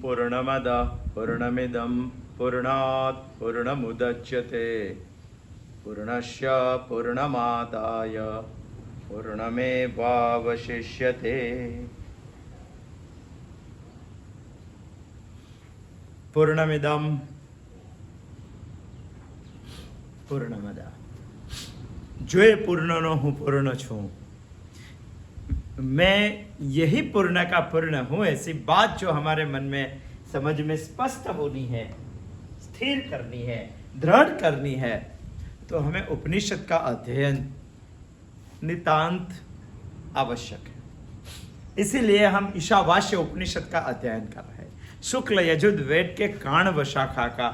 पूर्णमदः पूर्णमिदं पूर्णात् पूर्णमुदच्यते पूर्णस्य पूर्णमादाय पूर्णमेवावशिष्यते। पूर्णमिदं पूर्णमदः। जो ये पूर्ण न हूँ पूर्ण छूँ, मैं यही पूर्ण का पूर्ण हूँ, ऐसी बात जो हमारे मन में समझ में स्पष्ट होनी है, स्थिर करनी है, दृढ़ करनी है, तो हमें उपनिषद का अध्ययन नितांत आवश्यक है। इसीलिए हम ईशावास्य उपनिषद का अध्ययन कर रहे हैं। शुक्ल यजुर्वेद के काण्व शाखा का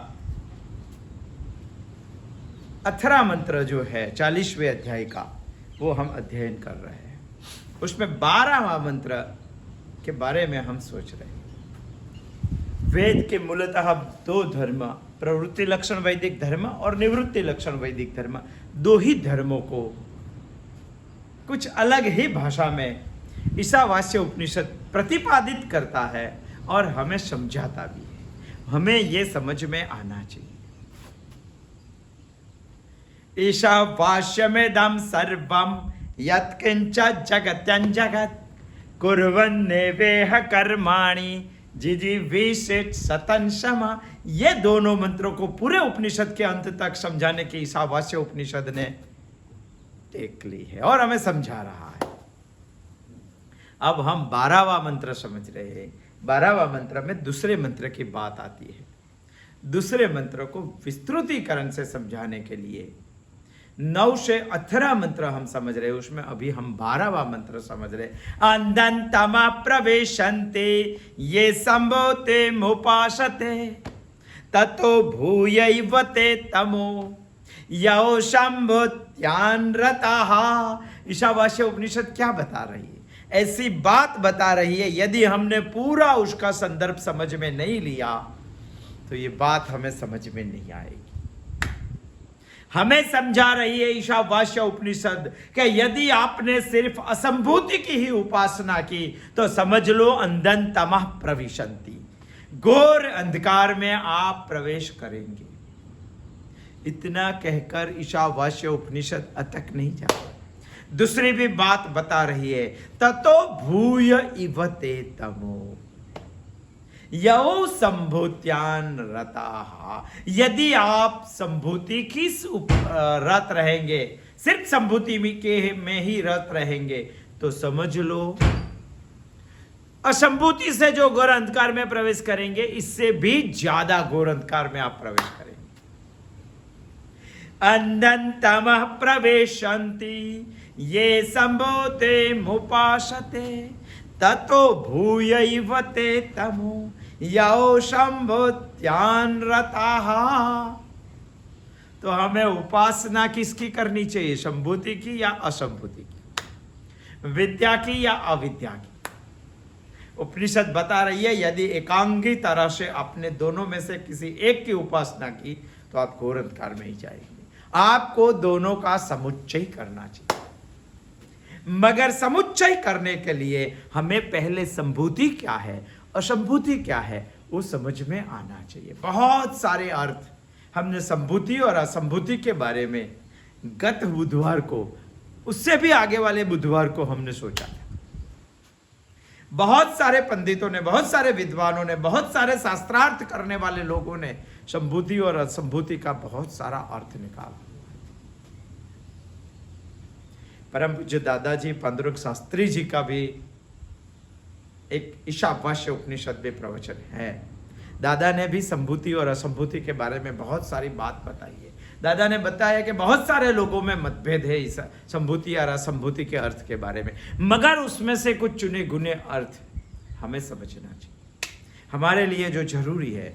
18 मंत्र जो है 40वें अध्याय का, वो हम अध्ययन कर रहे हैं। उसमें 12वां मंत्र के बारे में हम सोच रहे हैं। वेद के मूलतः 2 धर्म, प्रवृत्ति लक्षण वैदिक धर्म और निवृत्ति लक्षण वैदिक धर्म, 2 ही धर्मों को कुछ अलग ही भाषा में ईशावास्य उपनिषद प्रतिपादित करता है और हमें समझाता भी है। हमें यह समझ में आना चाहिए। ईशावास्यमेदं सर्वं यत्किंच जगत्यं जगत् कुर्वन्नेवेह कर्माणि जिजीविषेत् सतं शमा। ये दोनों मंत्रों को पूरे उपनिषद के अंत तक समझाने की ईशावास्य उपनिषद ने टेक ली है और हमें समझा रहा है। अब हम 12वां मंत्र समझ रहे हैं। 12वां मंत्र में दूसरे मंत्र की बात आती है। दूसरे मंत्र को विस्तृतीकरण से समझाने के लिए 9 से 18 मंत्र हम समझ रहे हैं, उसमें अभी हम 12वां मंत्र समझ रहे। अंधन्तमा प्रवेशन्ते ये संभोते मुपासते ततो भूयैव ते तमो यो संभोत्यान रताः। ईशावास्य उपनिषद क्या बता रही है? ऐसी बात बता रही है, यदि हमने पूरा उसका संदर्भ समझ में नहीं लिया तो ये बात हमें समझ में नहीं आएगी। हमें समझा रही है ईशावास्य उपनिषद कि यदि आपने सिर्फ असंभूति की ही उपासना की तो समझ लो अंधन तमः प्रविशन्ति, घोर अंधकार में आप प्रवेश करेंगे। इतना कहकर ईशावास्य उपनिषद अटक नहीं जाता, दूसरी भी बात बता रही है। ततो भूय इव ते तमो यो संभूत्यान रताः। यदि आप संभूति की रत रहेंगे, सिर्फ संभूति में ही रत रहेंगे, तो समझ लो असंभूति से जो घोर अंधकार में प्रवेश करेंगे, इससे भी ज्यादा घोर अंधकार में आप प्रवेश करेंगे। अंधन्तमः प्रवेशन्ति ये संभूते मुपासते ततो भूयैव ते तमो यो संभूत्यान रताः। तो हमें उपासना किसकी करनी चाहिए? संभूति की या असंभूति की? विद्या की या अविद्या की? उपनिषद बता रही है यदि एकांगी तरह से आपने दोनों में से किसी एक की उपासना की तो आप घोर अंधकार में ही जाएंगे। आपको दोनों का समुच्चय करना चाहिए, मगर समुच्चय करने के लिए हमें पहले संभूति क्या है, असंभूति क्या है, वो समझ में आना चाहिए। बहुत सारे अर्थ हमने संभूति और असंभूति के बारे में गत बुधवार को, उससे भी आगे वाले बुधवार को हमने सोचा था। बहुत सारे पंडितों ने, बहुत सारे विद्वानों ने, बहुत सारे शास्त्रार्थ करने वाले लोगों ने संभूति और असंभूति का बहुत सारा अर्थ निकाला। परम पूज्य दादाजी पांडुरंग शास्त्री जी का भी एक ईशावास्य उपनिषद में प्रवचन है। दादा ने भी संभूति और असंभूति के बारे में बहुत सारी बात बताई है। दादा ने बताया कि बहुत सारे लोगों में मतभेद है इस संभूति और असंभूति के अर्थ के बारे में, मगर उसमें से कुछ चुने गुने अर्थ हमें समझना चाहिए। हमारे लिए जो जरूरी है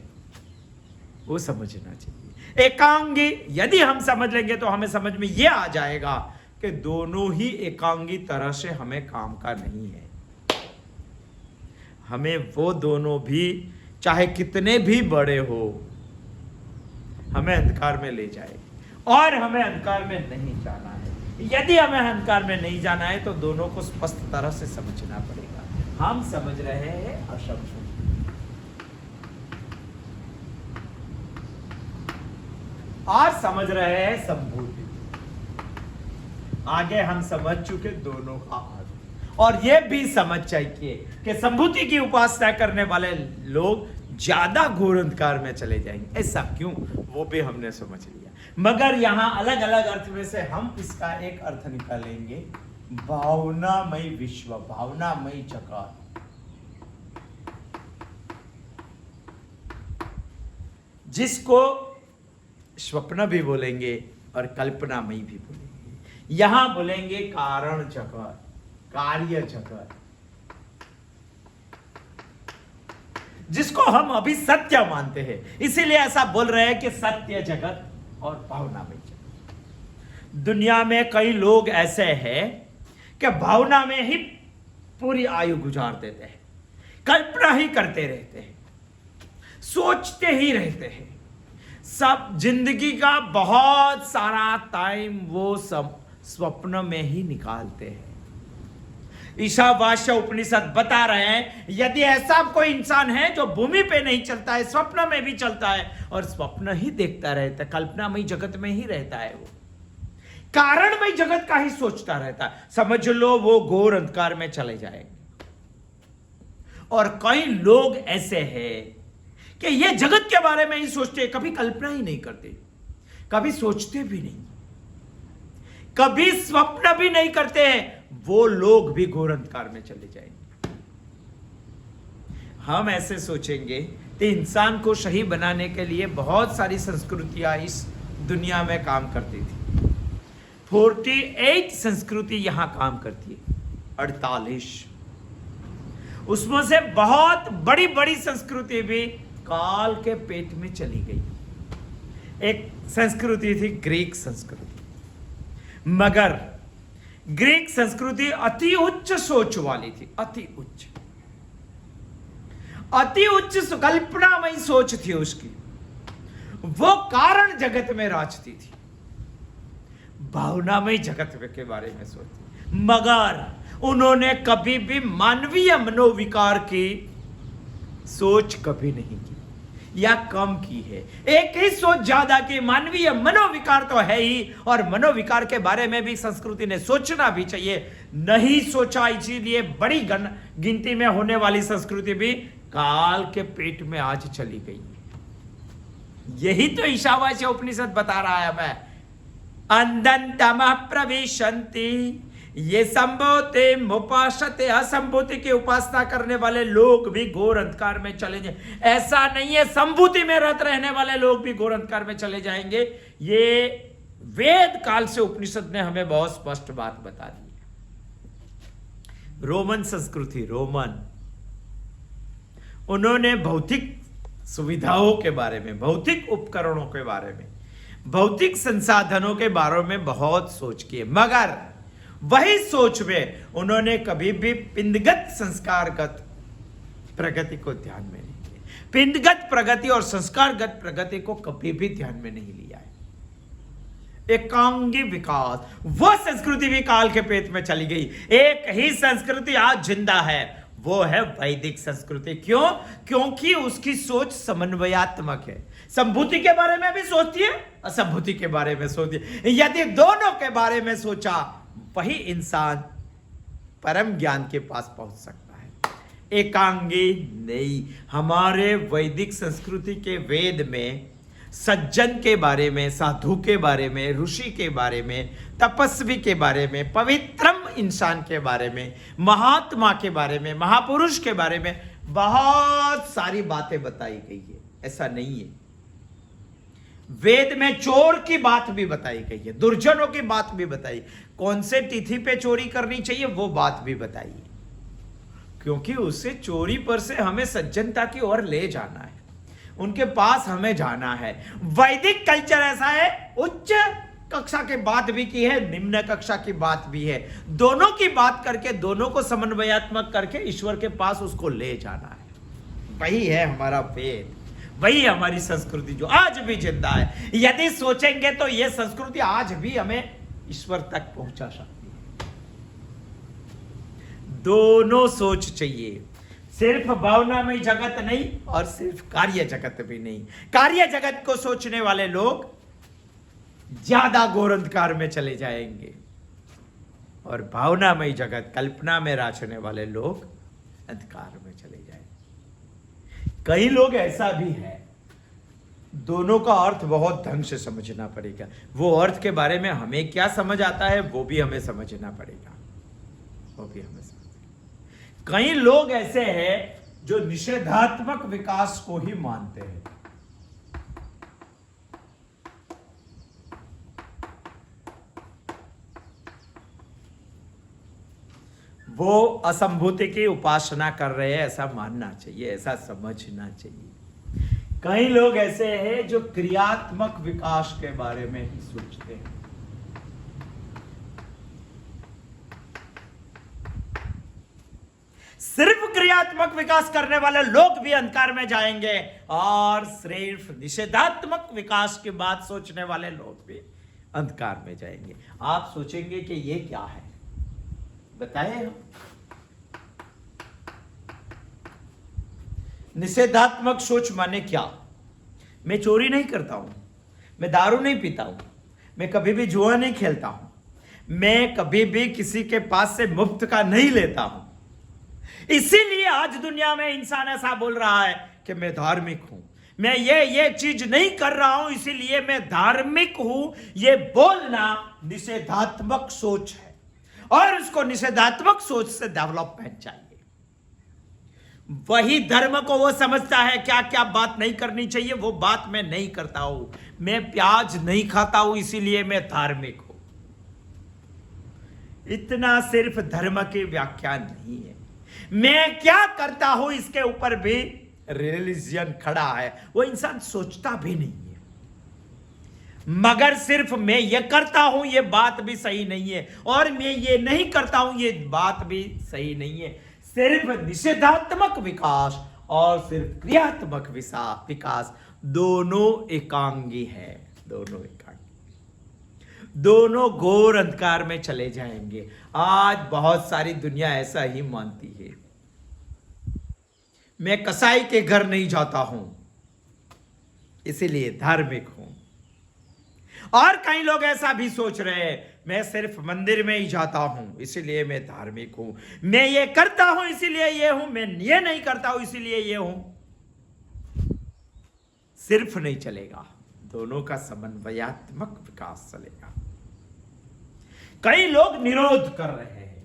वो समझना चाहिए। एकांगी यदि हम समझ लेंगे तो हमें समझ में ये आ जाएगा कि दोनों ही एकांगी तरह से हमें काम का नहीं है। हमें वो दोनों भी चाहे कितने भी बड़े हो, हमें अंधकार में ले जाएगी और हमें अंधकार में नहीं जाना है। यदि हमें अंधकार में नहीं जाना है तो दोनों को स्पष्ट तरह से समझना पड़ेगा। हम समझ रहे हैं असंभूति, आज समझ रहे हैं संभूति, आगे हम समझ चुके दोनों का अर्थ। और ये भी समझ चाहिए कि संभूति की उपासना करने वाले लोग ज्यादा घोर अंधकार में चले जाएंगे। ऐसा क्यों, वो भी हमने समझ लिया। मगर यहां अलग अलग अर्थ में से हम इसका एक अर्थ निकालेंगे, भावनामय विश्व, भावनामय जगत। जिसको स्वप्न भी बोलेंगे और कल्पनामय भी बोलेंगे। यहां बोलेंगे कारण जगत, कार्य जगत, जिसको हम अभी सत्य मानते हैं। इसीलिए ऐसा बोल रहे हैं कि सत्य जगत और भावनामय जगत। दुनिया में कई लोग ऐसे हैं कि भावना में ही पूरी आयु गुजार देते हैं, कल्पना ही करते रहते हैं, सोचते ही रहते हैं। सब जिंदगी का बहुत सारा टाइम वो सब स्वप्न में ही निकालते हैं। ईशावास्य उपनिषद बता रहे हैं, यदि ऐसा कोई इंसान है जो भूमि पे नहीं चलता है, स्वप्न में भी चलता है और स्वप्न ही देखता रहता है, कल्पनामय जगत में ही रहता है, वो कारणमय जगत का ही सोचता रहता है, समझ लो वो घोर अंधकार में चले जाएंगे। और कई लोग ऐसे हैं कि ये जगत के बारे में ही सोचते, कभी कल्पना ही नहीं करते, कभी सोचते भी नहीं, कभी स्वप्न भी नहीं करते हैं। वो लोग भी घोर अंधकार में चले जाएंगे। हम ऐसे सोचेंगे कि इंसान को सही बनाने के लिए बहुत सारी संस्कृतियां इस दुनिया में काम करती थी। 48 संस्कृति यहां काम करती है, 48। उसमें से बहुत बड़ी बड़ी संस्कृति भी काल के पेट में चली गई। एक संस्कृति थी ग्रीक संस्कृति, मगर ग्रीक संस्कृति अति उच्च सोच वाली थी, अति उच्च कल्पनामयी सोच थी उसकी। वो कारण जगत में राजती थी, भावनामय जगत के बारे में सोचती, मगर उन्होंने कभी भी मानवीय मनोविकार की सोच कभी नहीं की या कम की है। एक ही सोच ज्यादा की, मानवीय मनोविकार तो है ही, और मनोविकार के बारे में भी संस्कृति ने सोचना भी चाहिए, नहीं सोचा। इसीलिए बड़ी गिनती में होने वाली संस्कृति भी काल के पेट में आज चली गई। यही तो ईशावास्य उपनिषद बता रहा है हमें। अंधन्तमः प्रविशन्ति ये संभूति मुपासते, असंभूति की उपासना करने वाले लोग भी घोर अंधकार में चले जाए। ऐसा नहीं है संभूति में रत रहने वाले लोग भी घोर अंधकार में चले जाएंगे। ये वेद काल से उपनिषद ने हमें बहुत स्पष्ट बात बता दी है। रोमन संस्कृति, रोमन, उन्होंने भौतिक सुविधाओं के बारे में, भौतिक उपकरणों के बारे में, भौतिक संसाधनों के बारे में बहुत सोच की, मगर वही सोच में उन्होंने कभी भी पिंडगत संस्कारगत प्रगति को ध्यान में नहीं लिया। पिंडगत प्रगति और संस्कारगत प्रगति को कभी भी ध्यान में नहीं लिया है। एकांगी विकास, वो संस्कृति भी काल के पेट में चली गई। एक ही संस्कृति आज जिंदा है, वो है वैदिक संस्कृति। क्यों? क्योंकि उसकी सोच समन्वयात्मक है। संभूति के बारे में भी सोचती है, असंभूति के बारे में सोचती है। यदि दोनों के बारे में सोचा, वही इंसान परम ज्ञान के पास पहुंच सकता है। एकांगी नहीं। हमारे वैदिक संस्कृति के वेद में सज्जन के बारे में, साधु के बारे में, ऋषि के बारे में, तपस्वी के बारे में, पवित्रम इंसान के बारे में, महात्मा के बारे में, महापुरुष के बारे में बहुत सारी बातें बताई गई है। ऐसा नहीं है। वेद में चोर की बात भी बताई गई है, दुर्जनों की बात भी बताई, कौन से तिथि पे चोरी करनी चाहिए वो बात भी बताई है, क्योंकि उससे चोरी पर से हमें सज्जनता की ओर ले जाना है, उनके पास हमें जाना है। वैदिक कल्चर ऐसा है, उच्च कक्षा की बात भी की है, निम्न कक्षा की बात भी है, दोनों की बात करके, दोनों को समन्वयात्मक करके ईश्वर के पास उसको ले जाना है। वही है हमारा वेद, वही हमारी संस्कृति जो आज भी जिंदा है। यदि सोचेंगे तो यह संस्कृति आज भी हमें ईश्वर तक पहुंचा सकती है। दोनों सोच चाहिए, सिर्फ भावनामय जगत नहीं और सिर्फ कार्य जगत भी नहीं। कार्य जगत को सोचने वाले लोग ज्यादा घोर अंधकार में चले जाएंगे। और भावनामय जगत, कल्पना में राचने वाले लोग अंधकार में चले जाएंगे। कई लोग ऐसा भी है, दोनों का अर्थ बहुत ढंग से समझना पड़ेगा। वो अर्थ के बारे में हमें क्या समझ आता है वो भी हमें समझना पड़ेगा, वो भी हमें समझ। कई लोग ऐसे हैं जो निषेधात्मक विकास को ही मानते हैं। वो असंभूति की उपासना कर रहे हैं, ऐसा मानना चाहिए, ऐसा समझना चाहिए। कई लोग ऐसे हैं जो क्रियात्मक विकास के बारे में ही सोचते हैं। सिर्फ क्रियात्मक विकास करने वाले लोग भी अंधकार में जाएंगे और सिर्फ निषेधात्मक विकास की बात सोचने वाले लोग भी अंधकार में जाएंगे। आप सोचेंगे कि ये क्या है, बताएं हम। निषेधात्मक सोच माने क्या? मैं चोरी नहीं करता हूं, मैं दारू नहीं पीता हूं, मैं कभी भी जुआ नहीं खेलता हूं, मैं कभी भी किसी के पास से मुफ्त का नहीं लेता हूं। इसीलिए आज दुनिया में इंसान ऐसा बोल रहा है कि मैं धार्मिक हूं, मैं ये चीज नहीं कर रहा हूं इसीलिए मैं धार्मिक हूं। ये बोलना निषेधात्मक सोच है और उसको निषेधात्मक सोच से डेवलपमेंट चाहिए। वही धर्म को वो समझता है क्या क्या बात नहीं करनी चाहिए, वो बात मैं नहीं करता हूं। मैं प्याज नहीं खाता हूं इसीलिए मैं धार्मिक हूं। इतना सिर्फ धर्म की व्याख्या नहीं है, मैं क्या करता हूं इसके ऊपर भी रिलीजियन खड़ा है। वो इंसान सोचता भी नहीं है। मगर सिर्फ मैं ये करता हूं ये बात भी सही नहीं है और मैं ये नहीं करता हूं ये बात भी सही नहीं है। सिर्फ निषेधात्मक विकास और सिर्फ क्रियात्मक विकास दोनों एकांगी है, दोनों एकांगी, दोनों घोर अंधकार में चले जाएंगे। आज बहुत सारी दुनिया ऐसा ही मानती है। मैं कसाई के घर नहीं जाता हूं इसीलिए धार्मिक हूं। और कई लोग ऐसा भी सोच रहे हैं, मैं सिर्फ मंदिर में ही जाता हूं इसीलिए मैं धार्मिक हूं, मैं ये करता हूं इसीलिए ये हूं, मैं ये नहीं करता हूं इसीलिए ये हूं। सिर्फ नहीं चलेगा, दोनों का समन्वयात्मक विकास चलेगा। कई लोग निरोध कर रहे हैं,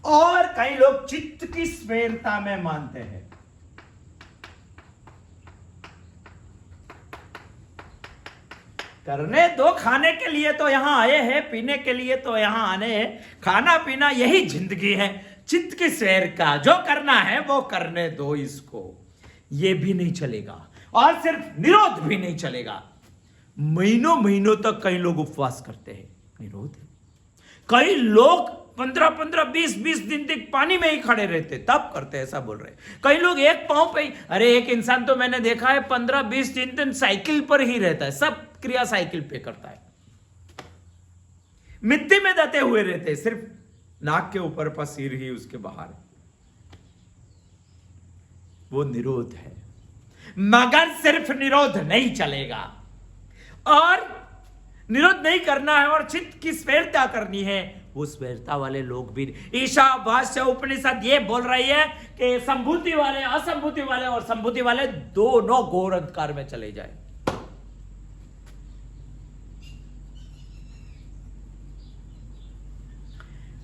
और कई लोग चित्त की स्वेरता में मानते हैं। करने दो, खाने के लिए तो यहां आए हैं, पीने के लिए तो यहां आने हैं, खाना पीना यही जिंदगी है। चित्त की सैर का जो करना है वो करने दो इसको। ये भी नहीं चलेगा और सिर्फ निरोध भी नहीं चलेगा। महीनों महीनों तक कई लोग उपवास करते हैं, निरोध। कई लोग 15-15, 20-20 दिन तक पानी में ही खड़े रहते तब करते, ऐसा बोल रहे। कई लोग एक पांव पे ही, अरे एक इंसान तो मैंने देखा है 15-20 दिन साइकिल पर ही रहता है, सब क्रिया साइकिल पे करता है, मिट्टी में दते हुए रहते, सिर्फ नाक के ऊपर पर सिर ही उसके बाहर है। वो निरोध है। मगर सिर्फ निरोध नहीं चलेगा और निरोध नहीं करना है और चित्त की स्वेरता करनी है। वो स्वेरता वाले लोग भी, ईशावास्य उपनिषद ये बोल रही है कि संभूति वाले, असंभूति वाले और संभूति वाले दोनों घोर अंधकार में चले जाए।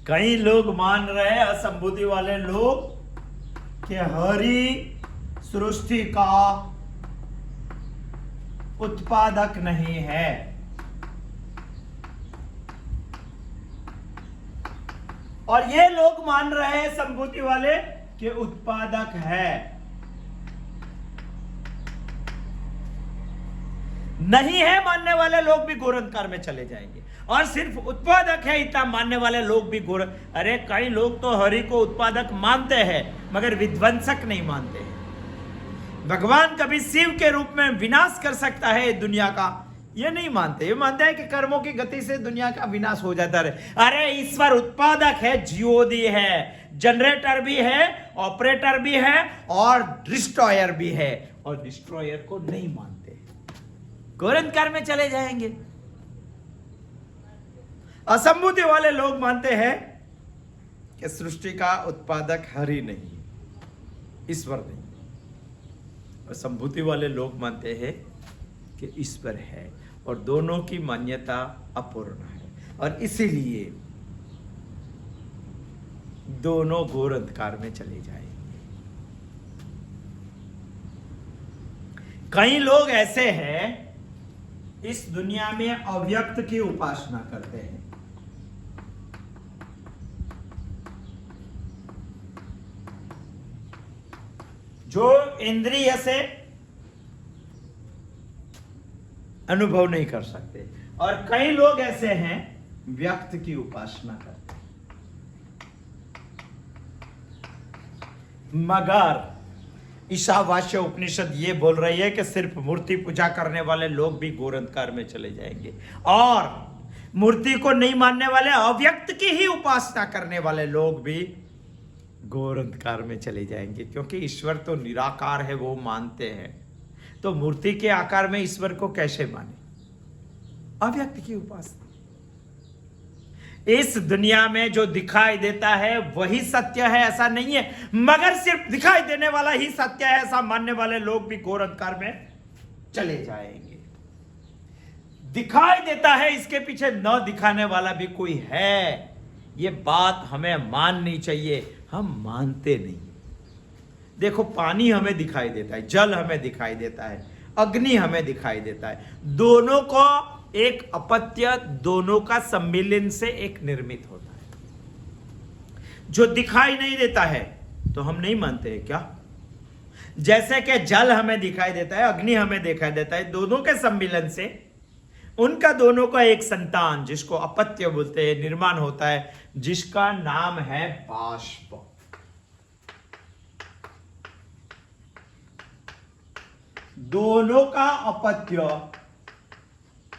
कई लोग मान रहे हैं, असंभूति वाले लोग, कि हरि सृष्टि का उत्पादक नहीं है। और ये लोग मान रहे हैं संभूति वाले कि उत्पादक है। नहीं है मानने वाले लोग भी घोर अंधकार में चले जाएंगे और सिर्फ उत्पादक है इतना मानने वाले लोग भी घोर। अरे कई लोग तो हरि को उत्पादक मानते हैं मगर विध्वंसक नहीं मानते हैं। भगवान कभी शिव के रूप में विनाश कर सकता है दुनिया का, ये नहीं मानते। ये मानते हैं कि कर्मों की गति से दुनिया का विनाश हो जाता रहे। अरे ईश्वर उत्पादक है, जीओडी है, जनरेटर भी है, ऑपरेटर भी है और डिस्ट्रॉयर भी है, और डिस्ट्रॉयर को नहीं मानते, घोर अंधकार में चले जाएंगे। असंभूति वाले लोग मानते हैं कि सृष्टि का उत्पादक हरि नहीं, ईश्वर नहीं। असंभूति वाले लोग मानते हैं कि ईश्वर है, और दोनों की मान्यता अपूर्ण है, और इसीलिए दोनों घोर अंधकार में चले जाएंगे। कई लोग ऐसे हैं इस दुनिया में अव्यक्त की उपासना करते हैं। जो इंद्रिय से अनुभव नहीं कर सकते, और कई लोग ऐसे हैं व्यक्त की उपासना करते हैं। मगर ईशावास्य उपनिषद ये बोल रही है कि सिर्फ मूर्ति पूजा करने वाले लोग भी घोर अंधकार में चले जाएंगे, और मूर्ति को नहीं मानने वाले अव्यक्त की ही उपासना करने वाले लोग भी घोर अंधकार में चले जाएंगे। क्योंकि ईश्वर तो निराकार है, वो मानते हैं, तो मूर्ति के आकार में ईश्वर को कैसे माने? अव्यक्त की उपासना। इस दुनिया में जो दिखाई देता है वही सत्य है ऐसा नहीं है, मगर सिर्फ दिखाई देने वाला ही सत्य है ऐसा मानने वाले लोग भी घोर अंधकार में चले जाएंगे। दिखाई देता है, इसके पीछे न दिखाने वाला भी कोई है, ये बात हमें माननी चाहिए। हम मानते नहीं। देखो, पानी हमें दिखाई देता है, जल हमें दिखाई देता है, अग्नि हमें दिखाई देता है, दोनों को एक अपत्य, दोनों का सम्मिलन से एक निर्मित होता है। जो दिखाई नहीं देता है तो हम नहीं मानते हैं क्या? जैसे कि जल हमें दिखाई देता है, अग्नि हमें दिखाई देता है, दोनों के सम्मिलन से उनका दोनों का एक संतान, जिसको अपत्य बोलते हैं, निर्माण होता है, जिसका नाम है बाष्प। दोनों का अपत्य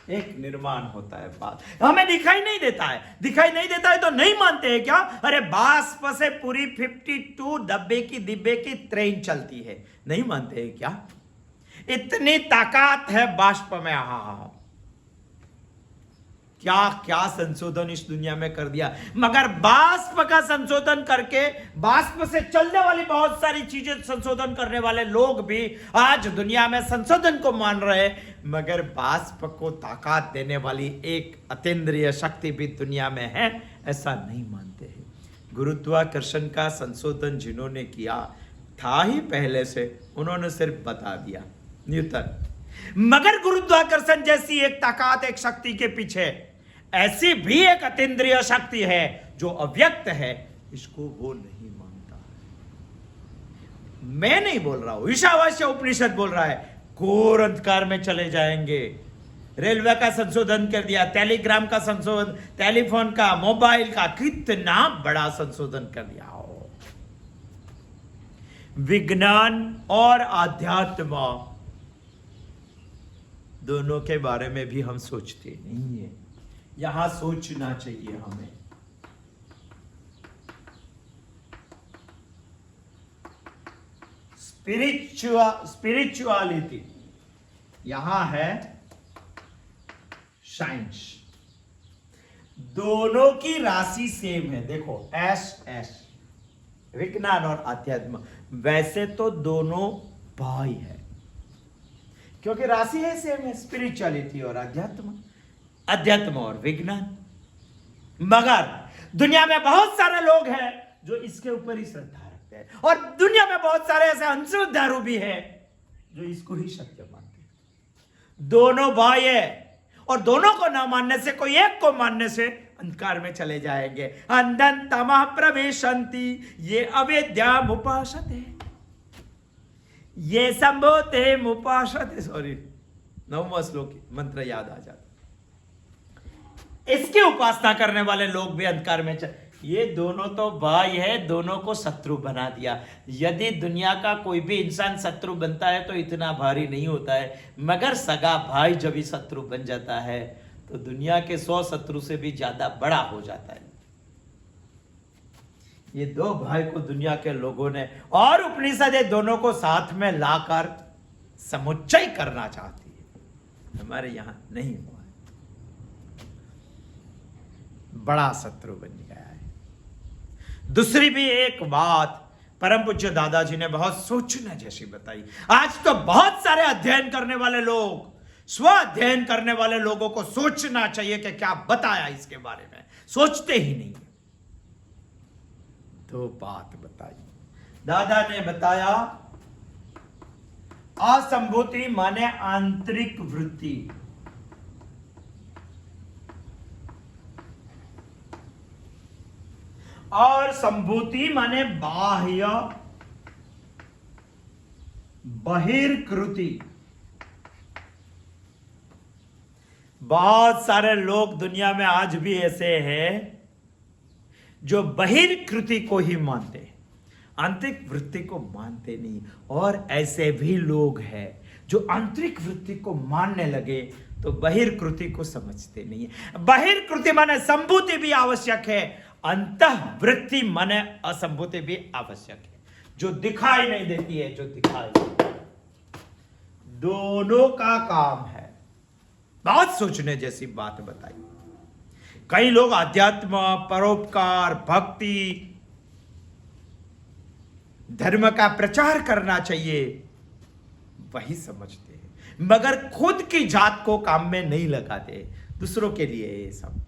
एक निर्माण होता है। बात हमें दिखाई नहीं देता है, दिखाई नहीं देता है तो नहीं मानते हैं क्या? अरे बाष्प से पूरी 52 डिब्बे की ट्रेन चलती है, नहीं मानते हैं क्या? इतनी ताकत है बाष्प में। हाँ, क्या क्या संशोधन इस दुनिया में कर दिया। मगर बाष्प का संशोधन करके, बाष्प से चलने वाली बहुत सारी चीजें संशोधन करने वाले लोग भी आज दुनिया में संशोधन को मान रहे हैं, मगर बाष्प को ताकत देने वाली एक अतीन्द्रिय शक्ति भी दुनिया में है ऐसा नहीं मानते हैं। गुरुत्वाकर्षण का संशोधन जिन्होंने किया था ही पहले से, उन्होंने सिर्फ बता दिया, न्यूटन। मगर गुरुत्वाकर्षण जैसी एक ताकत, एक शक्ति के पीछे ऐसी भी एक अतीन्द्रिय शक्ति है जो अव्यक्त है, इसको वो नहीं मानता। मैं नहीं बोल रहा हूं, ईशावास्य उपनिषद बोल रहा है घोर अंधकार में चले जाएंगे। रेलवे का संशोधन कर दिया, टेलीग्राम का संशोधन, टेलीफोन का, मोबाइल का, कितना बड़ा संशोधन कर दिया हो। विज्ञान और आध्यात्म दोनों के बारे में भी हम सोचते नहीं है। यहां सोचना चाहिए हमें। स्पिरिचुअलिटी यहां है, साइंस। दोनों की राशि सेम है। देखो, एस विज्ञान और अध्यात्म, वैसे तो दोनों भाई है क्योंकि राशि है सेम है, स्पिरिचुअलिटी और अध्यात्म और विज्ञान। मगर दुनिया में बहुत सारे लोग हैं जो इसके ऊपर ही श्रद्धा रखते हैं, और दुनिया में बहुत सारे ऐसे अंशुद्धारू भी हैं जो इसको ही सत्य मानते हैं। दोनों भाई है, और दोनों को ना मानने से, कोई एक को मानने से अंधकार में चले जाएंगे। अंधन तमः प्रवेशन्ति ये अविद्याम उपासते, ये संभोते मुपासते। सॉरी, 9वां श्लोक मंत्र याद आ जाता। इसकी उपासना करने वाले लोग भी अंधकार में ये दोनों तो भाई है, दोनों को शत्रु बना दिया। यदि दुनिया का कोई भी इंसान शत्रु बनता है तो इतना भारी नहीं होता है, मगर सगा भाई जब भी शत्रु बन जाता है तो दुनिया के 100 शत्रु से भी ज्यादा बड़ा हो जाता है। ये दो भाई को दुनिया के लोगों ने और उपनिषदें दोनों को साथ में लाकर समुच्चय करना चाहती है, हमारे यहां नहीं हुआ है, बड़ा शत्रु बन गया है। दूसरी भी एक बात परम पूज्य दादाजी ने बहुत सोचने जैसी बताई। आज तो बहुत सारे अध्ययन करने वाले लोग, स्व अध्ययन करने वाले लोगों को सोचना चाहिए कि क्या बताया इसके बारे में, सोचते ही नहीं। तो बात बताई दादा ने बताया, असंभूति माने आंतरिक वृत्ति, और संभूति माने बाह्य बहिर्कृति। बहुत सारे लोग दुनिया में आज भी ऐसे हैं जो बहिर्कृति को ही मानते हैं, आंतरिक वृत्ति को मानते नहीं। और ऐसे भी लोग हैं जो आंतरिक वृत्ति को मानने लगे तो बहिर्कृति को समझते नहीं है। बहिर्कृति माने संभूति भी आवश्यक है, अंतःवृत्ति माने असंभूति भी आवश्यक है, जो दिखाई नहीं देती है, जो दिखाई दोनों का काम है। बहुत सोचने जैसी बात बताई। कई लोग अध्यात्म, परोपकार, भक्ति, धर्म का प्रचार करना चाहिए, वही समझते हैं, मगर खुद की जात को काम में नहीं लगाते, दूसरों के लिए ये सब।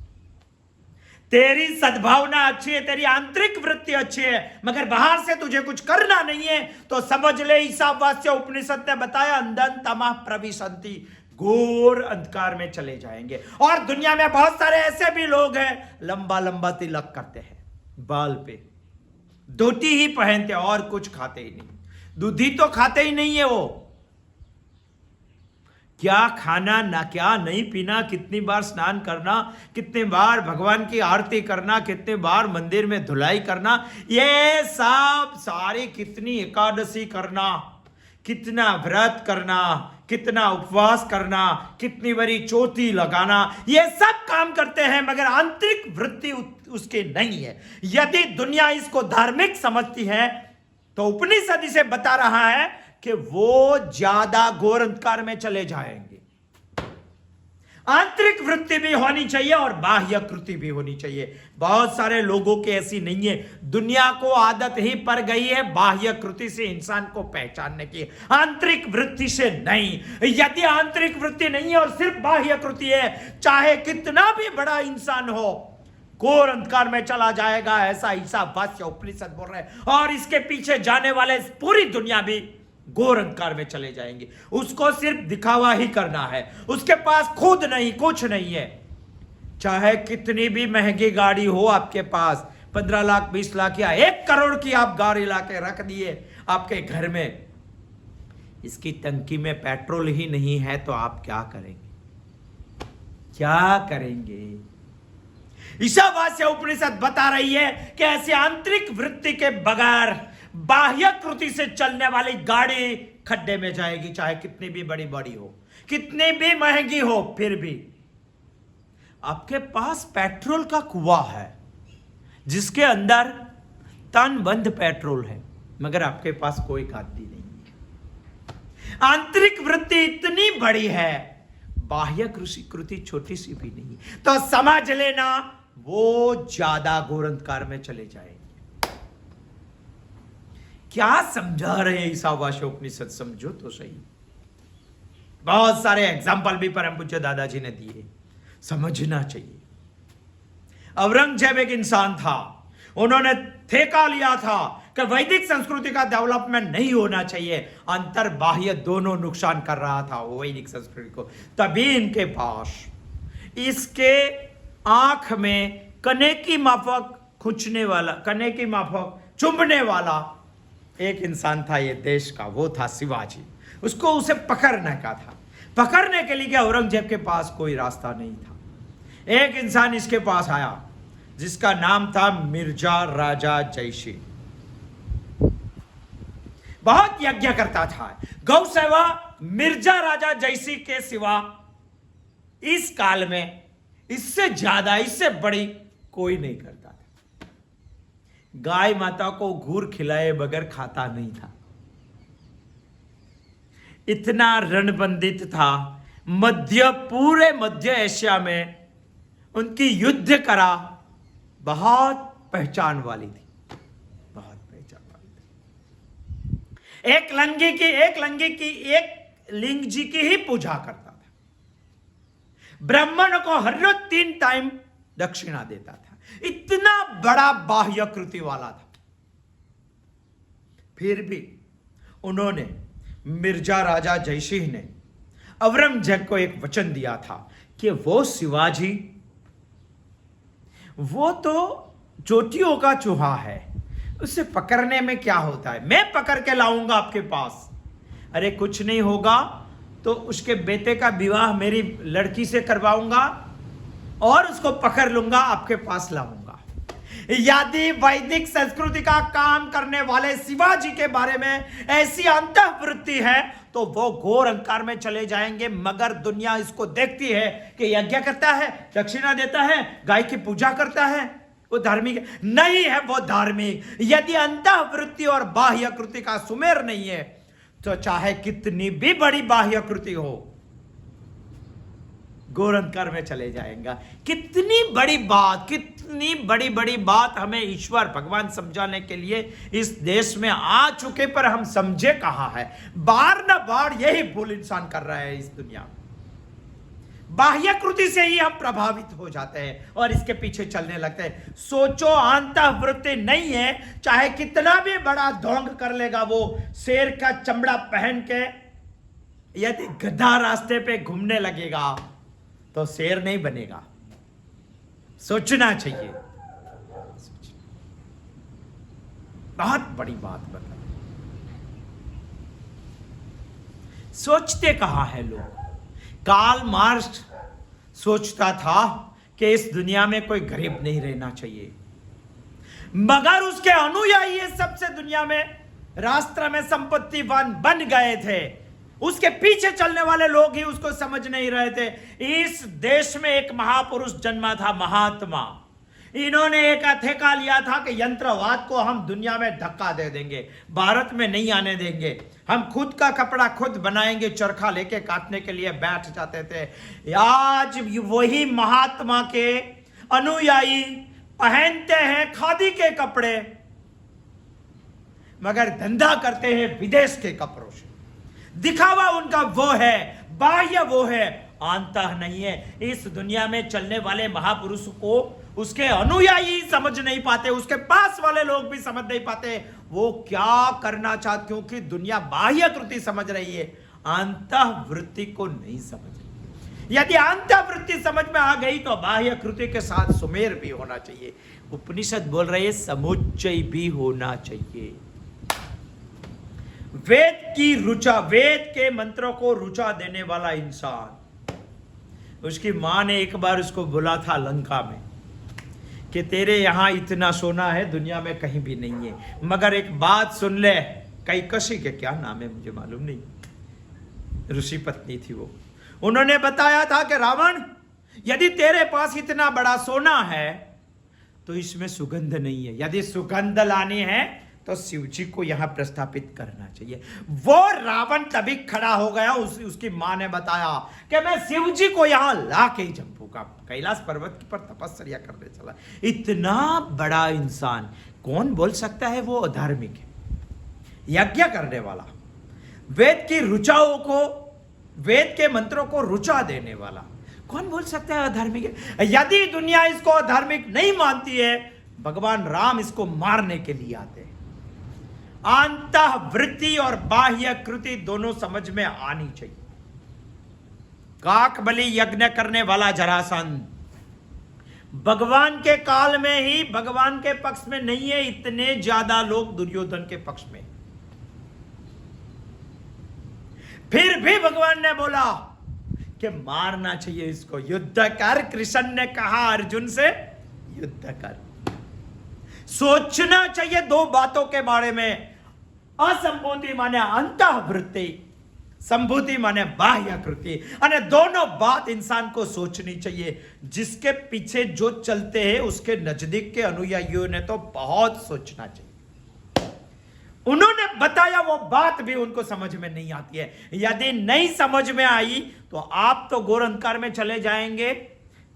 तेरी सद्भावना अच्छी है, तेरी आंतरिक वृत्ति अच्छी है, मगर बाहर से तुझे कुछ करना नहीं है तो समझ ले ईशावास्य उपनिषद ने बताया, अंधन तमः प्रविशन्ति, घोर अंधकार में चले जाएंगे। और दुनिया में बहुत सारे ऐसे भी लोग हैं, लंबा लंबा तिलक करते हैं बाल पे, धोती ही पहनते और कुछ खाते ही नहीं, दूधी तो खाते ही नहीं है वो। क्या खाना ना क्या नहीं पीना, कितनी बार स्नान करना, कितने बार भगवान की आरती करना, कितने बार मंदिर में धुलाई करना, ये सब सारी कितनी एकादशी करना, कितना व्रत करना, कितना उपवास करना, कितनी बड़ी चोटी लगाना, ये सब काम करते हैं, मगर आंतरिक वृत्ति उसके नहीं है। यदि दुनिया इसको धार्मिक समझती है तो उपनिषद इसे बता रहा है कि वो ज्यादा घोर अंधकार में चले जाएंगे। आंतरिक वृत्ति भी होनी चाहिए और बाह्य कृति भी होनी चाहिए। बहुत सारे लोगों की ऐसी नहीं है, दुनिया को आदत ही पड़ गई है बाह्य कृति से इंसान को पहचानने की, आंतरिक वृत्ति से नहीं। यदि आंतरिक वृत्ति नहीं है और सिर्फ बाह्य कृति है, चाहे कितना भी बड़ा इंसान हो, घोर अंधकार में चला जाएगा, ऐसा ईशावास्य उपनिषद बोल रहे हैं। और इसके पीछे जाने वाले पूरी दुनिया भी घोर अंधकार में चले जाएंगे। उसको सिर्फ दिखावा ही करना है, उसके पास खुद नहीं, कुछ नहीं है। चाहे कितनी भी महंगी गाड़ी हो आपके पास, 15 लाख 20 लाख या 1 करोड़ की आप गाड़ी लाके रख दिए आपके घर में, इसकी टंकी में पेट्रोल ही नहीं है तो आप क्या करेंगे? क्या करेंगे? ईशावास्य उपनिषद बता रही है कि ऐसी आंतरिक वृत्ति के बगैर बाह्य कृति से चलने वाली गाड़ी खड्डे में जाएगी, चाहे कितनी भी बड़ी बड़ी हो, कितनी भी महंगी हो। फिर भी आपके पास पेट्रोल का कुआं है जिसके अंदर तन बंद पेट्रोल है, मगर आपके पास कोई गाड़ी नहीं है। आंतरिक वृत्ति इतनी बड़ी है, बाह्य कृति छोटी सी भी नहीं, तो समझ लेना वो ज्यादा घोर अंधकार में चले जाएंगे। क्या समझा रहे हैं ईशावास्य उपनिषद? समझो तो सही। बहुत सारे एग्जाम्पल भी परम पूज्य दादाजी ने दिए, समझना चाहिए। औरंगजेब एक इंसान था, उन्होंने ठेका लिया था कि वैदिक संस्कृति का डेवलपमेंट नहीं होना चाहिए, अंतर बाह्य दोनों नुकसान कर रहा था वो वैदिक संस्कृति को। तभी इनके पास इसके आंख में कने की माफक खुचने वाला, कने की माफक चुंबने वाला एक इंसान था ये देश का, वो था शिवाजी। उसको उसे पकड़ने का था। पकड़ने के लिए औरंगजेब के पास कोई रास्ता नहीं था। एक इंसान इसके पास आया, जिसका नाम था मिर्जा राजा जयसिंह। बहुत यज्ञ करता था। गौ सेवा मिर्जा राजा जयसिंह के सिवा इस काल में इससे ज्यादा, इससे बड़ी कोई नहीं करता था। गाय माता को घूर खिलाए बगैर खाता नहीं था। इतना रणबंदित था। पूरे मध्य एशिया में उनकी युद्ध करा बहुत पहचान वाली थी, बहुत पहचान वाली थी। एक लिंग जी की ही पूजा करता था। ब्राह्मण को हर रोज 3 टाइम दक्षिणा देता था। इतना बड़ा बाह्य कृति वाला था। फिर भी उन्होंने, मिर्जा राजा जयसिंह ने औरंगजेब को एक वचन दिया था कि वो शिवाजी, वो तो चोटियों का चूहा है, उसे पकड़ने में क्या होता है, मैं पकड़ के लाऊंगा आपके पास। अरे कुछ नहीं होगा तो उसके बेटे का विवाह मेरी लड़की से करवाऊंगा और उसको पकड़ लूंगा, आपके पास लाऊंगा। यदि वैदिक संस्कृति का काम करने वाले शिवाजी के बारे में ऐसी अंतःवृत्ति है तो वो घोर अंकार में चले जाएंगे। मगर दुनिया इसको देखती है कि यज्ञ करता है, दक्षिणा देता है, गाय की पूजा करता है, वो धार्मिक नहीं है। वो धार्मिक यदि अंतःवृत्ति और बाह्य कृति का सुमेर नहीं है तो चाहे कितनी भी बड़ी बाह्य कृति हो, घोर अंकार में चले जाएगा। कितनी बड़ी बड़ी बात हमें ईश्वर भगवान समझाने के लिए इस देश में आ चुके, पर हम समझे कहां है। बार न बार यही भूल इंसान कर रहा है इस दुनिया में। बाह्य कृति से ही हम प्रभावित हो जाते हैं और इसके पीछे चलने लगते हैं। सोचो, अंतःवृत्ति नहीं है, चाहे कितना भी बड़ा ढोंग कर लेगा वो शेर का चमड़ा पहन के, यदि गधा रास्ते पे घूमने लगेगा तो शेर नहीं बनेगा। सोचना चाहिए। बहुत बड़ी बात बता। सोचते कहां है लोग। कार्ल मार्क्स सोचता था कि इस दुनिया में कोई गरीब नहीं रहना चाहिए, मगर उसके अनुयायी ये सबसे दुनिया में राष्ट्र में संपत्तिवान बन गए थे। उसके पीछे चलने वाले लोग ही उसको समझ नहीं रहे थे। इस देश में एक महापुरुष जन्मा था, महात्मा। इन्होंने एक ठेका लिया था कि यंत्रवाद को हम दुनिया में धक्का दे देंगे, भारत में नहीं आने देंगे, हम खुद का कपड़ा खुद बनाएंगे। चरखा लेके काटने के लिए बैठ जाते थे। आज वही महात्मा के अनुयायी पहनते हैं खादी के कपड़े, मगर धंधा करते हैं विदेश के कपड़ों से। दिखावा उनका वो है, बाह्य वो है, अंतः नहीं है। इस दुनिया में चलने वाले महापुरुष को उसके अनुयायी समझ नहीं पाते, उसके पास वाले लोग भी समझ नहीं पाते वो क्या करना चाहते, क्योंकि दुनिया बाह्य कृति समझ रही है, अंतःवृत्ति को नहीं समझ रही। यदि अंतःवृत्ति समझ में आ गई तो बाह्य कृति के साथ सुमेर भी होना चाहिए। उपनिषद बोल रहे हैं समुच्चय भी होना चाहिए। वेद की रुचा, वेद के मंत्रों को रुचा देने वाला इंसान, उसकी मां ने एक बार उसको बोला था लंका में कि तेरे यहां इतना सोना है दुनिया में कहीं भी नहीं है, मगर एक बात सुन ले। कैकसी के क्या नाम है मुझे मालूम नहीं, ऋषि पत्नी थी वो। उन्होंने बताया था कि रावण, यदि तेरे पास इतना बड़ा सोना है तो इसमें सुगंध नहीं है। यदि सुगंध लानी है तो शिव जी को यहां प्रस्थापित करना चाहिए। वो रावण तभी खड़ा हो गया। उसकी मां ने बताया कि मैं शिव जी को यहां ला के ही जंपूंगा। कैलाश पर्वत पर तपस्या करने चला। इतना बड़ा इंसान, कौन बोल सकता है वो अधार्मिक है? यज्ञ करने वाला, वेद की रुचाओं को, वेद के मंत्रों को रुचा देने वाला, कौन बोल सकता है अधार्मिक है? यदि दुनिया इसको अधार्मिक नहीं मानती है, भगवान राम इसको मारने के लिए आते हैं। अंतःवृत्ति और बाह्य कृति दोनों समझ में आनी चाहिए। काकबलि यज्ञ करने वाला जरासंध भगवान के काल में ही भगवान के पक्ष में नहीं है, इतने ज्यादा लोग दुर्योधन के पक्ष में। फिर भी भगवान ने बोला कि मारना चाहिए इसको, युद्ध कर। कृष्ण ने कहा अर्जुन से, युद्ध कर। सोचना चाहिए दो बातों के बारे में। असंभूति माने अंतःवृत्ति, संभूति माने बाह्यकृति। और दोनों बात इंसान को सोचनी चाहिए। जिसके पीछे जो चलते हैं उसके नजदीक के अनुयायियों ने तो बहुत सोचना चाहिए। उन्होंने बताया वो बात भी उनको समझ में नहीं आती है। यदि नहीं समझ में आई तो आप तो घोर अंधकार में चले जाएंगे।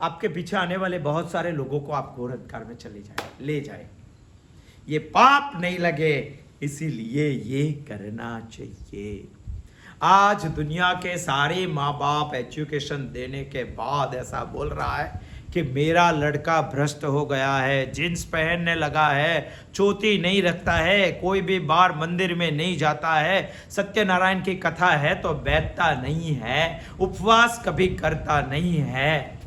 आपके पीछे आने वाले बहुत सारे लोगों को आप घोर अंधकार में ले जाए। ये पाप नहीं लगे, इसीलिए ये करना चाहिए। आज दुनिया के सारे माँ बाप एजुकेशन देने के बाद ऐसा बोल रहा है कि मेरा लड़का भ्रष्ट हो गया है, जींस पहनने लगा है, चोटी नहीं रखता है, कोई भी बार मंदिर में नहीं जाता है, सत्यनारायण की कथा है तो बैठता नहीं है, उपवास कभी करता नहीं है।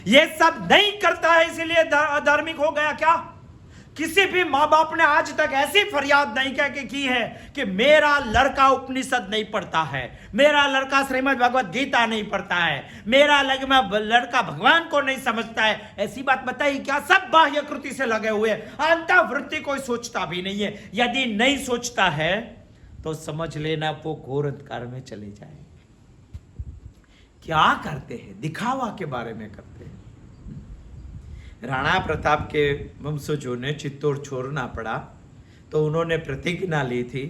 ये सब नहीं करता है इसीलिए अधार्मिक हो गया क्या? किसी भी माँ बाप ने आज तक ऐसी फरियाद नहीं की है कि मेरा लड़का उपनिषद नहीं पढ़ता है, मेरा लड़का श्रीमद् भगवत गीता नहीं पढ़ता है, मेरा लड़का भगवान को नहीं समझता है। ऐसी बात बताई क्या? सब बाह्य कृति से लगे हुए, अंतःवृत्ति कोई सोचता भी नहीं है। यदि नहीं सोचता है तो समझ लेना वो घोर अंधकार में चले जाए। क्या करते हैं? दिखावा के बारे में करते हैं। राणा प्रताप के वंशजों ने चित्तौड़ छोड़ना पड़ा तो उन्होंने प्रतिज्ञा ली थी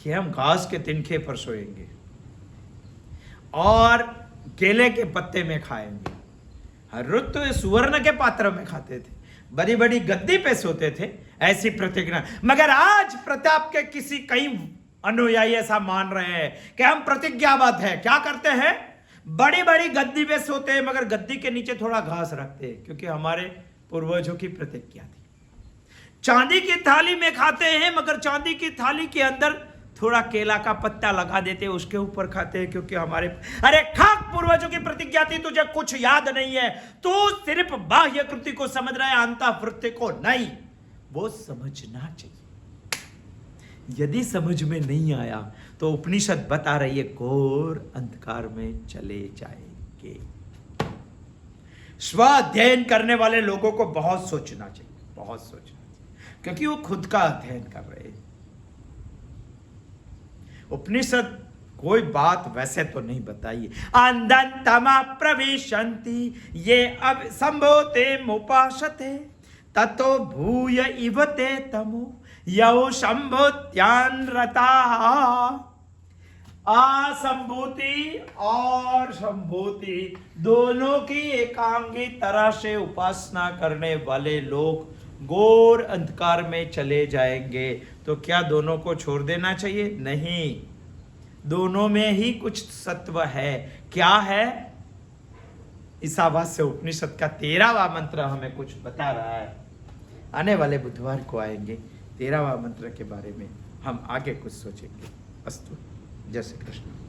कि हम घास के तिनके पर सोएंगे और केले के पत्ते में खाएंगे। हर रोज तो सुवर्ण के पात्र में खाते थे, बड़ी बड़ी गद्दी पे सोते थे, ऐसी प्रतिज्ञा। मगर आज प्रताप के कई अनुयायी ऐसा मान रहे हैं कि हम प्रतिज्ञाबद्ध है। क्या करते हैं? बड़ी बड़ी गद्दी पे सोते हैं मगर गद्दी के नीचे थोड़ा घास रखते हैं, क्योंकि हमारे पूर्वजों की प्रतिज्ञा थी। चांदी की थाली में खाते हैं मगर चांदी की थाली के अंदर थोड़ा केला का पत्ता लगा देते हैं, उसके ऊपर खाते हैं, क्योंकि हमारे अरे खाक पूर्वजों की प्रतिज्ञा थी। तुझे कुछ याद नहीं है, तू सिर्फ बाह्य कृति को समझ रहा है, अंतःवृत्ति को नहीं। वो समझना चाहिए। यदि समझ में नहीं आया तो उपनिषद बता रही है घोर अंधकार में चले जाएंगे। स्व अध्ययन करने वाले लोगों को बहुत सोचना चाहिए, बहुत सोचना चाहिए, क्योंकि वो खुद का अध्ययन कर रहे हैं। उपनिषद कोई बात वैसे तो नहीं बताई। अंधन्तमा प्रविशन्ति ये अब संभोते मुपासते ततो भूय इवते तमो यौ संभूत्यान रता। असंभूति और संभूति दोनों की एकांगी तरह से उपासना करने वाले लोग घोर अंधकार में चले जाएंगे। तो क्या दोनों को छोड़ देना चाहिए? नहीं, दोनों में ही कुछ सत्व है। क्या है? ईशावास्य उपनिषद का 13वां मंत्र हमें कुछ बता रहा है। आने वाले बुधवार को आएंगे 13वां मंत्र के बारे में हम आगे कुछ सोचेंगे। अस्तु। जय श्री कृष्ण।